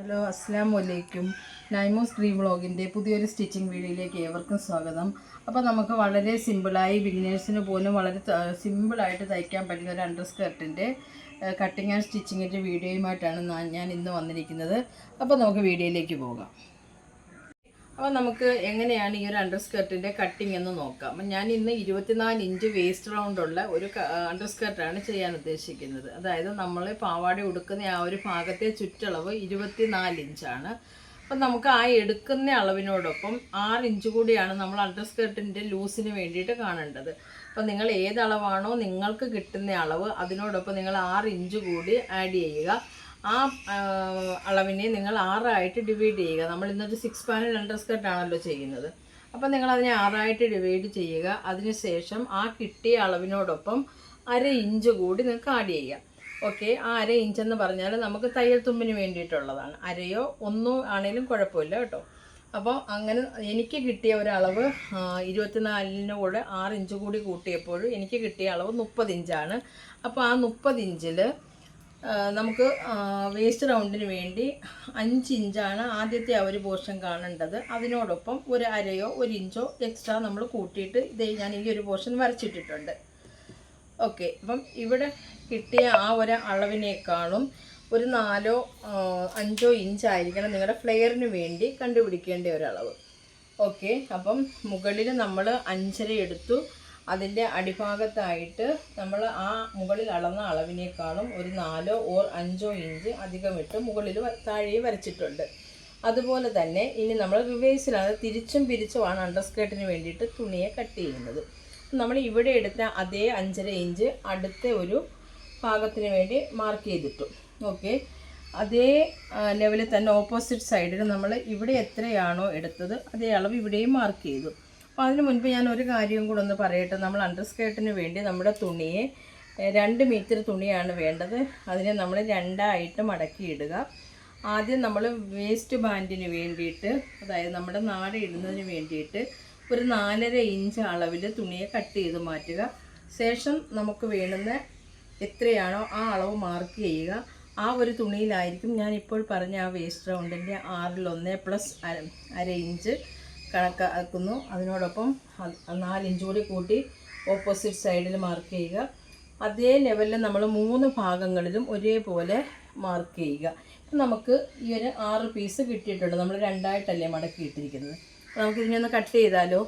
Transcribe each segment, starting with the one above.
Hello, അസ്സലാമു അലൈക്കും. നൈമോസ് dream വ്ളോഗിൻ്റെ പുതിയൊരു സ്റ്റിച്ചിങ് വീഡിയോയിലേക്ക് ഏവർക്കും സ്വാഗതം. അപ്പോൾ നമുക്ക് വളരെ സിമ്പിളായി ബിഗിനേഴ്സിന് പോലും വളരെ സിമ്പിളായിട്ട് തയ്ക്കാൻ പറ്റുന്ന ഒരു അണ്ടർ സ്കർട്ടിൻ്റെ കട്ടിങ് ആൻഡ് സ്റ്റിച്ചിങ്ങിൻ്റെ വീഡിയോയുമായിട്ടാണ് ഞാൻ ഇന്ന് വന്നിരിക്കുന്നത്. അപ്പോൾ നമുക്ക് വീഡിയോയിലേക്ക് പോകാം. അപ്പോൾ നമുക്ക് എങ്ങനെയാണ് ഈ ഒരു അണ്ടർ സ്കർട്ടിൻ്റെ കട്ടിങ് എന്ന് നോക്കാം. അപ്പം ഞാൻ ഇന്ന് 24 ഇഞ്ച് വേസ്റ്റ് റൗണ്ടുള്ള ഒരു അണ്ടർ സ്കർട്ടാണ് ചെയ്യാൻ ഉദ്ദേശിക്കുന്നത്. അതായത് നമ്മൾ പാവാട ഉടുക്കുന്ന ആ ഒരു ഭാഗത്തെ ചുറ്റളവ് 24 ഇഞ്ചാണ്. അപ്പം നമുക്ക് ആ എടുക്കുന്ന അളവിനോടൊപ്പം 6 ഇഞ്ച് കൂടിയാണ് നമ്മൾ അണ്ടർ സ്കർട്ടിൻ്റെ ലൂസിന് വേണ്ടിയിട്ട് കാണേണ്ടത്. അപ്പം നിങ്ങൾ ഏതളവാണോ നിങ്ങൾക്ക് കിട്ടുന്ന അളവ് അതിനോടൊപ്പം നിങ്ങൾ 6 ഇഞ്ച് കൂടി ആഡ് ചെയ്യുക. ആ അളവിനെ നിങ്ങൾ 6 ആയിട്ട് ഡിവൈഡ് ചെയ്യുക. നമ്മൾ ഇന്നൊരു 6 പാനൽ അണ്ടർ സ്കർട്ടാണല്ലോ ചെയ്യുന്നത്. അപ്പം നിങ്ങളതിനെ 6 ആയിട്ട് ഡിവൈഡ് ചെയ്യുക. അതിനുശേഷം ആ കിട്ടിയ അളവിനോടൊപ്പം 1/2 ഇഞ്ച് കൂടി നിങ്ങൾക്ക് ആഡ് ചെയ്യുക. ഓക്കെ, ആ 1/2 ഇഞ്ചെന്ന് പറഞ്ഞാൽ നമുക്ക് തയ്യൽ തുമ്പിന് വേണ്ടിയിട്ടുള്ളതാണ്. 1/2യോ 1 ആണെങ്കിലും കുഴപ്പമില്ല കേട്ടോ. അപ്പോൾ അങ്ങനെ എനിക്ക് കിട്ടിയ ഒരളവ് 24-ന് കൂടെ 6 ഇഞ്ച് കൂടി കൂട്ടിയപ്പോൾ എനിക്ക് കിട്ടിയ അളവ് 30 ഇഞ്ചാണ്. അപ്പോൾ ആ 30 ഇഞ്ചിൽ നമുക്ക് വേസ്റ്റ് റൗണ്ടിന് വേണ്ടി 5 ഇഞ്ചാണ് ആദ്യത്തെ ആ ഒരു പോർഷൻ കാണേണ്ടത്. അതിനോടൊപ്പം ഒരു 1/2യോ 1 ഇഞ്ചോ എക്സ്ട്രാ നമ്മൾ കൂട്ടിയിട്ട് ഇതേ ഞാൻ ഈ ഒരു പോർഷൻ വരച്ചിട്ടിട്ടുണ്ട്. ഓക്കെ, അപ്പം ഇവിടെ കിട്ടിയ ആ ഒരു അളവിനേക്കാളും ഒരു 4-ഓ 5-ഓ ഇഞ്ചായിരിക്കണം നിങ്ങളുടെ ഫ്ലെയറിന് വേണ്ടി കണ്ടുപിടിക്കേണ്ട ഒരളവ്. ഓക്കെ, അപ്പം മുകളിൽ നമ്മൾ 5.5 എടുത്തു. അതിൻ്റെ അടിഭാഗത്തായിട്ട് നമ്മൾ ആ മുകളിൽ അളന്ന അളവിനേക്കാളും ഒരു 4-ഓ 5-ഓ ഇഞ്ച് അധികമിട്ട് മുകളിൽ താഴെയും വരച്ചിട്ടുണ്ട്. അതുപോലെ തന്നെ ഇനി നമ്മൾ റിവേഴ്സിലാണ്, തിരിച്ചും പിരിച്ചുമാണ് അണ്ടർ സ്കേർട്ടിന് വേണ്ടിയിട്ട് തുണിയെ കട്ട് ചെയ്യുന്നത്. നമ്മൾ ഇവിടെ എടുത്ത അതേ 5.5 ഇഞ്ച് അടുത്ത ഒരു ഭാഗത്തിന് വേണ്ടി മാർക്ക് ചെയ്തിട്ടു. ഓക്കെ, അതേ ലെവലിൽ തന്നെ ഓപ്പോസിറ്റ് സൈഡിൽ നമ്മൾ ഇവിടെ എത്രയാണോ എടുത്തത് അതേ അളവ് ഇവിടെയും മാർക്ക് ചെയ്തു. അപ്പോൾ അതിന് മുൻപ് ഞാൻ ഒരു കാര്യം കൂടെ ഒന്ന് പറയട്ടെ. നമ്മൾ അണ്ടർ സ്കേർട്ടിന് വേണ്ടി നമ്മുടെ തുണിയെ 2 മീറ്റർ തുണിയാണ് വേണ്ടത്. അതിനെ നമ്മൾ 2 ആയിട്ട് മടക്കിയിടുക. ആദ്യം നമ്മൾ വേസ്റ്റ് ബാൻഡിന് വേണ്ടിയിട്ട്, അതായത് നമ്മുടെ നാട ഇടുന്നതിന് വേണ്ടിയിട്ട് ഒരു 4.5 ഇഞ്ച് അളവിൽ തുണിയെ കട്ട് ചെയ്ത് മാറ്റുക. ശേഷം നമുക്ക് വേണ്ടുന്ന എത്രയാണോ ആ അളവ് മാർക്ക് ചെയ്യുക. ആ ഒരു തുണിയിലായിരിക്കും ഞാനിപ്പോൾ പറഞ്ഞ ആ വേസ്റ്റ് റൗണ്ടിൻ്റെ 1/6 പ്ലസ് 1/2 ഇഞ്ച് കണക്കാക്കുന്നു. അതിനോടൊപ്പം 4 ഇഞ്ച് കൂടി കൂട്ടി ഓപ്പോസിറ്റ് സൈഡിൽ മാർക്ക് ചെയ്യുക. അതേ ലെവലിൽ നമ്മൾ 3 ഭാഗങ്ങളിലും ഒരേപോലെ മാർക്ക് ചെയ്യുക. ഇപ്പം നമുക്ക് ഈ ഒരു 6 പീസ് കിട്ടിയിട്ടുണ്ട്. നമ്മൾ 2 ആയിട്ടല്ലേ മടക്കിയിട്ടിരിക്കുന്നത്. നമുക്കിതിനെ ഒന്ന് കട്ട് ചെയ്താലോ.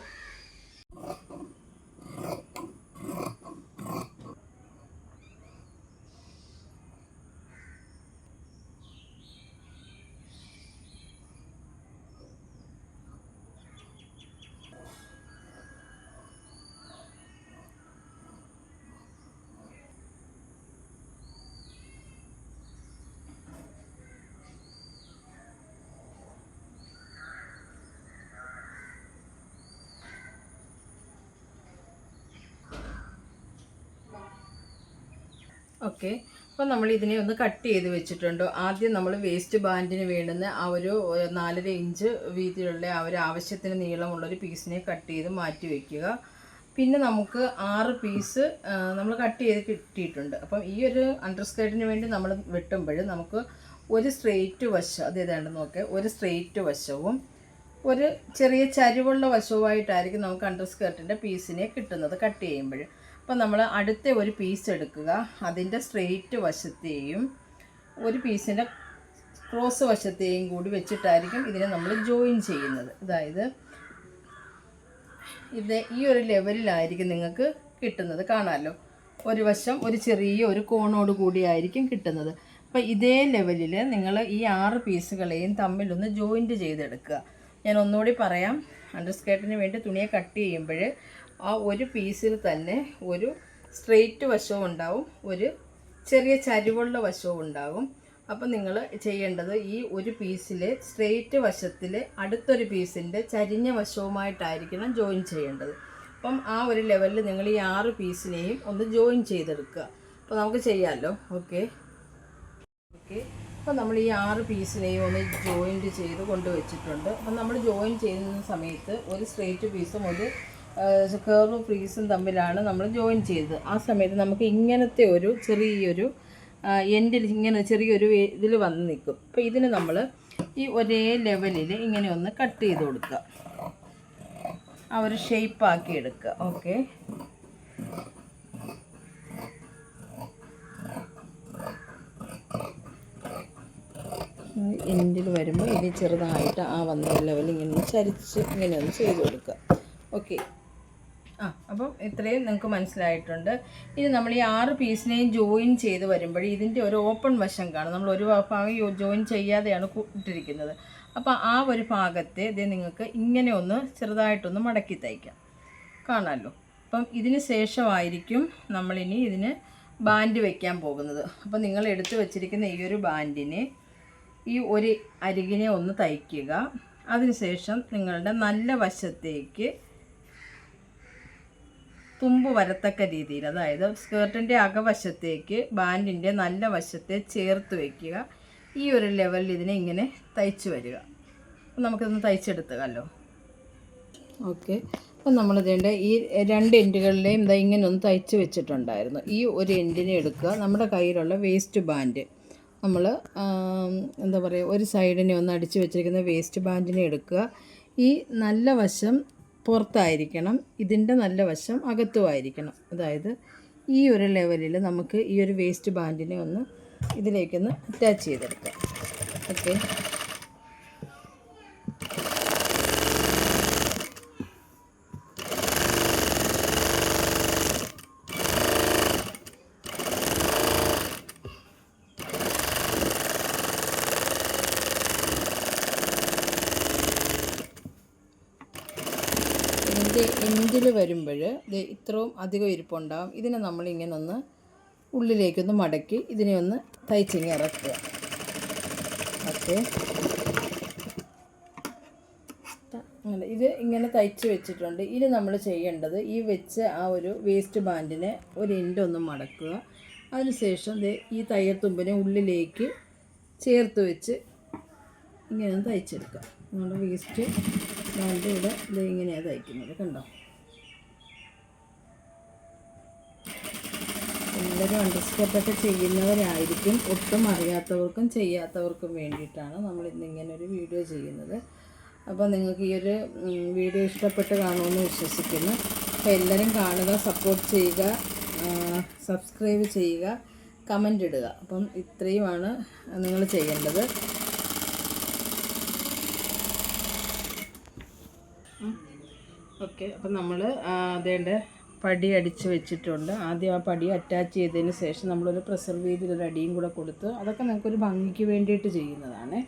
ഓക്കെ, അപ്പോൾ നമ്മൾ ഇതിനെ ഒന്ന് കട്ട് ചെയ്ത് വെച്ചിട്ടുണ്ട്. ആദ്യം നമ്മൾ വേസ്റ്റ് ബാൻഡിന് വേണ്ടുന്ന ആ ഒരു 4.5 ഇഞ്ച് വീതിയുള്ള ആ ഒരു ആവശ്യത്തിന് നീളമുള്ളൊരു പീസിനെ കട്ട് ചെയ്ത് മാറ്റി വയ്ക്കുക. പിന്നെ നമുക്ക് 6 പീസ് നമ്മൾ കട്ട് ചെയ്ത് കിട്ടിയിട്ടുണ്ട്. അപ്പം ഈ ഒരു അണ്ടർ സ്കേർട്ടിന് വേണ്ടി നമ്മൾ വെട്ടുമ്പോൾ നമുക്ക് ഒരു സ്ട്രെയിറ്റ് വശം, അത് ഏതാണ്ട് നോക്കെ, ഒരു സ്ട്രെയിറ്റ് വശവും ഒരു ചെറിയ ചരിവുള്ള വശവുമായിട്ടായിരിക്കും നമുക്ക് അണ്ടർ സ്കേർട്ടിൻ്റെ പീസിനെ കിട്ടുന്നത് കട്ട് ചെയ്യുമ്പോൾ. അപ്പോൾ നമ്മൾ അടുത്ത ഒരു പീസ് എടുക്കുക. അതിൻ്റെ സ്ട്രെയിറ്റ് വശത്തെയും ഒരു പീസിൻ്റെ ക്രോസ് വശത്തെയും കൂടി വെച്ചിട്ടായിരിക്കും ഇതിനെ നമ്മൾ ജോയിൻ ചെയ്യുന്നത്. അതായത് ഇത് ഈ ഒരു ലെവലിലായിരിക്കും നിങ്ങൾക്ക് കിട്ടുന്നത്. കാണാമല്ലോ, ഒരു വശം ഒരു ചെറിയ ഒരു കോണോട് കൂടിയായിരിക്കും കിട്ടുന്നത്. അപ്പോൾ ഇതേ ലെവലിൽ നിങ്ങൾ ഈ 6 പീസുകളെയും തമ്മിലൊന്ന് ജോയിൻറ്റ് ചെയ്തെടുക്കുക. ഞാൻ ഒന്നുകൂടി പറയാം. അണ്ടർ സ്കേർട്ടിന് വേണ്ടി തുണിയെ കട്ട് ചെയ്യുമ്പോൾ ആ ഒരു പീസിൽ തന്നെ ഒരു സ്ട്രെയിറ്റ് വശവും ഉണ്ടാവും, ഒരു ചെറിയ ചരിവുള്ള വശവും ഉണ്ടാകും. അപ്പം നിങ്ങൾ ചെയ്യേണ്ടത് ഈ ഒരു പീസിൽ സ്ട്രെയിറ്റ് വശത്തിൽ അടുത്തൊരു പീസിൻ്റെ ചരിഞ്ഞ വശവുമായിട്ടായിരിക്കണം ജോയിൻ ചെയ്യേണ്ടത്. അപ്പം ആ ഒരു ലെവലിൽ നിങ്ങൾ ഈ 6 പീസിനെയും ഒന്ന് ജോയിൻ ചെയ്തെടുക്കുക. അപ്പോൾ നമുക്ക് ചെയ്യാമല്ലോ. ഓക്കെ, അപ്പോൾ നമ്മൾ ഈ 6 പീസിനെയും ഒന്ന് ജോയിൻറ്റ് ചെയ്ത് കൊണ്ടുവച്ചിട്ടുണ്ട്. അപ്പം നമ്മൾ ജോയിൻ ചെയ്യുന്ന സമയത്ത് ഒരു സ്ട്രെയിറ്റ് പീസും ഒരു കർവ് ഫ്രീസും തമ്മിലാണ് നമ്മൾ ജോയിൻ ചെയ്തത്. ആ സമയത്ത് നമുക്ക് ഇങ്ങനത്തെ ഒരു ചെറിയൊരു എൻഡിൽ ഇങ്ങനെ ചെറിയൊരു ഇതിൽ വന്ന് നിൽക്കും. അപ്പോൾ ഇതിന് നമ്മൾ ഈ ഒരേ ലെവലിൽ ഇങ്ങനെ ഒന്ന് കട്ട് ചെയ്ത് കൊടുക്കുക, ആ ഒരു ഷേപ്പാക്കി എടുക്കുക. ഓക്കെ, എൻഡിൽ വരുമ്പോൾ ഇനി ചെറുതായിട്ട് ആ വന്ന ലെവൽ ഇങ്ങനെ ചരിച്ച് ഇങ്ങനെ ഒന്ന് ചെയ്ത് കൊടുക്കുക. ഓക്കെ, അപ്പം ഇത്രയും നിങ്ങൾക്ക് മനസ്സിലായിട്ടുണ്ട്. ഇനി നമ്മൾ ഈ 6 പീസിനെയും ജോയിൻ ചെയ്ത് വരുമ്പോൾ ഇതിൻ്റെ ഒരു ഓപ്പൺ വശം കാണും. നമ്മൾ ഒരു ഭാഗം ജോയിൻ ചെയ്യാതെയാണ് ഇട്ടിരിക്കുന്നത്. അപ്പോൾ ആ ഒരു ഭാഗത്തെ ഇത് നിങ്ങൾക്ക് ഇങ്ങനെ ഒന്ന് ചെറുതായിട്ടൊന്ന് മടക്കി തയ്ക്കാം, കാണാമല്ലോ. അപ്പം ഇതിന് ശേഷമായിരിക്കും നമ്മളിനി ഇതിന് ബാൻഡ് വയ്ക്കാൻ പോകുന്നത്. അപ്പോൾ നിങ്ങൾ എടുത്ത് വെച്ചിരിക്കുന്ന ഈ ഒരു ബാൻഡിനെ ഈ ഒരു അരികിനെ ഒന്ന് തയ്ക്കുക. അതിനുശേഷം നിങ്ങളുടെ നല്ല വശത്തേക്ക് തുമ്പ് വരത്തക്ക രീതിയിൽ, അതായത് സ്കേർട്ടിൻ്റെ അകവശത്തേക്ക് ബാൻഡിൻ്റെ നല്ല വശത്തെ ചേർത്ത് വയ്ക്കുക. ഈ ഒരു ലെവലിൽ ഇതിനെ ഇങ്ങനെ തയ്ച്ച് വരിക. അപ്പം നമുക്കിതൊന്ന് തയ്ച്ചെടുത്തുകല്ലോ. ഓക്കെ, അപ്പം നമ്മളിതേണ്ട ഈ 2 എൻഡുകളിലെയും ഇതാ ഇങ്ങനെ ഒന്ന് തയ്ച്ച് വെച്ചിട്ടുണ്ടായിരുന്നു. ഈ ഒരു എൻഡിനെ എടുക്കുക. നമ്മുടെ കയ്യിലുള്ള വേസ്റ്റ് ബാൻഡ് നമ്മൾ എന്താ പറയുക, ഒരു സൈഡിനെ ഒന്ന് അടിച്ച് വെച്ചിരിക്കുന്ന വേസ്റ്റ് ബാൻഡിനെ എടുക്കുക. ഈ നല്ല വശം പുറത്തായിരിക്കണം, ഇതിൻ്റെ നല്ല വശം അകത്തുമായിരിക്കണം. അതായത് ഈ ഒരു ലെവലിൽ നമുക്ക് ഈ ഒരു വേസ്റ്റ് ബാൻഡിനെ ഒന്ന് ഇതിലേക്കൊന്ന് അറ്റാച്ച് ചെയ്തെടുക്കാം. ഓക്കെ, എൻഡിൽ വരുമ്പോൾ ഇത് ഇത്രയും അധികം ഇരിപ്പുണ്ടാകും. ഇതിനെ നമ്മളിങ്ങനെ ഒന്ന് ഉള്ളിലേക്കൊന്ന് മടക്കി ഇതിനെ ഒന്ന് തയ്ച്ചിങ്ങി ഇറക്കുക. ഓക്കെ, അങ്ങനെ ഇത് ഇങ്ങനെ തയ്ച്ച് വെച്ചിട്ടുണ്ട്. ഇനി നമ്മൾ ചെയ്യേണ്ടത് ഈ വെച്ച് ആ ഒരു വേസ്റ്റ് ബാൻഡിനെ ഒരു എൻഡൊന്ന് മടക്കുക. അതിനുശേഷം ഈ തയ്യൽ തുമ്പിനെ ഉള്ളിലേക്ക് ചേർത്ത് വെച്ച് ഇങ്ങനെ ഒന്ന് തയ്ച്ചെടുക്കുക. നമ്മുടെ വേസ്റ്റ് ബാൻഡ് ഇവിടെ ഇത് ഇങ്ങനെയാണ് തയ്ക്കുന്നത്, കണ്ടോ. എല്ലാവരും അണ്ടർസ്കേർട്ടൊക്കെ ചെയ്യുന്നവരായിരിക്കും. ഒട്ടും അറിയാത്തവർക്കും ചെയ്യാത്തവർക്കും വേണ്ടിയിട്ടാണ് നമ്മൾ ഇന്നിങ്ങനെ ഒരു വീഡിയോ ചെയ്യുന്നത്. അപ്പോൾ നിങ്ങൾക്ക് ഈ ഒരു വീഡിയോ ഇഷ്ടപ്പെട്ട് കാണുമെന്ന് വിശ്വസിക്കുന്നു. അപ്പോൾ എല്ലാവരും കാണുക, സപ്പോർട്ട് ചെയ്യുക, സബ്സ്ക്രൈബ് ചെയ്യുക, കമൻ്റ് ഇടുക. അപ്പം ഇത്രയുമാണ് നിങ്ങൾ ചെയ്യേണ്ടത്. ഓക്കെ, അപ്പം നമ്മൾ അതേണ്ട പടി അടിച്ച് വെച്ചിട്ടുണ്ട്. ആദ്യം ആ പടി അറ്റാച്ച് ചെയ്തതിന് ശേഷം നമ്മളൊരു പ്രിസർവേറ്റീവ് അടിയും കൂടെ കൊടുത്ത്, അതൊക്കെ നമുക്കൊരു ഭംഗിക്ക് വേണ്ടിയിട്ട് ചെയ്യുന്നതാണ്.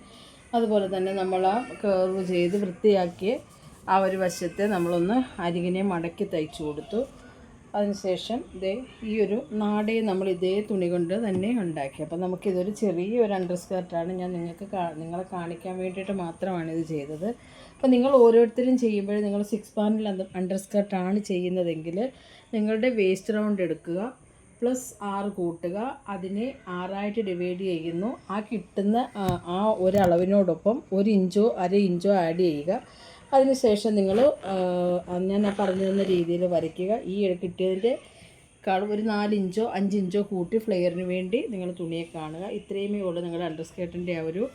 അതുപോലെ തന്നെ നമ്മൾ ആ കർവ് ചെയ്ത് വൃത്തിയാക്കി ആ ഒരു വശത്തെ നമ്മളൊന്ന് അരികിനെ മടക്കി തയ്ച്ചു കൊടുത്തു. അതിനുശേഷം ഈ ഒരു നാടയെ നമ്മൾ ഇതേ തുണി കൊണ്ട് തന്നെ ഉണ്ടാക്കി. അപ്പോൾ നമുക്കിതൊരു ചെറിയൊരു അണ്ടർസ്കേർട്ടാണ്. ഞാൻ നിങ്ങളെ കാണിക്കാൻ വേണ്ടിയിട്ട് മാത്രമാണ് ഇത് ചെയ്തത്. അപ്പോൾ നിങ്ങൾ ഓരോരുത്തരും ചെയ്യുമ്പോൾ നിങ്ങൾ 6 പാനൽ അണ്ടർസ്കേർട്ടാണ് ചെയ്യുന്നതെങ്കിൽ നിങ്ങളുടെ വേസ്റ്റ് റൗണ്ട് എടുക്കുക, +6 കൂട്ടുക, അതിനെ 6ആയിട്ട് ഡിവൈഡ് ചെയ്യുന്നു. ആ കിട്ടുന്ന ആ ഒരളവിനോടൊപ്പം 1 ഇഞ്ചോ 1/2 ഇഞ്ചോ ആഡ് ചെയ്യുക. അതിനുശേഷം നിങ്ങൾ ഞാൻ പറഞ്ഞു തന്ന രീതിയിൽ വരയ്ക്കുക. ഈ കിട്ടിയതിൻ്റെ ഒരു 4 ഇഞ്ചോ 5 ഇഞ്ചോ കൂട്ടി ഫ്ലെയറിന് വേണ്ടി നിങ്ങൾ തുണിയെ കാണുക. ഇത്രയുമേ ഉള്ളൂ നിങ്ങളുടെ അണ്ടർസ്കേർട്ടിൻ്റെ ആ ഒരു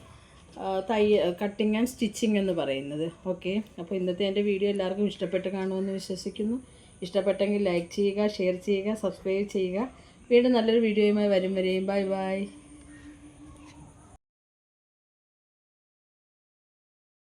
കട്ടിങ് ആൻഡ് സ്റ്റിച്ചിങ് എന്ന് പറയുന്നത്. ഓക്കെ, അപ്പോൾ ഇന്നത്തെ എൻ്റെ വീഡിയോ എല്ലാവർക്കും ഇഷ്ടപ്പെട്ട് കാണുമെന്ന് വിശ്വസിക്കുന്നു. ഇഷ്ടപ്പെട്ടെങ്കിൽ ലൈക്ക് ചെയ്യുക, ഷെയർ ചെയ്യുക, സബ്സ്ക്രൈബ് ചെയ്യുക. വീണ്ടും നല്ലൊരു വീഡിയോയുമായി വരും വരെയും ബൈ ബൈ.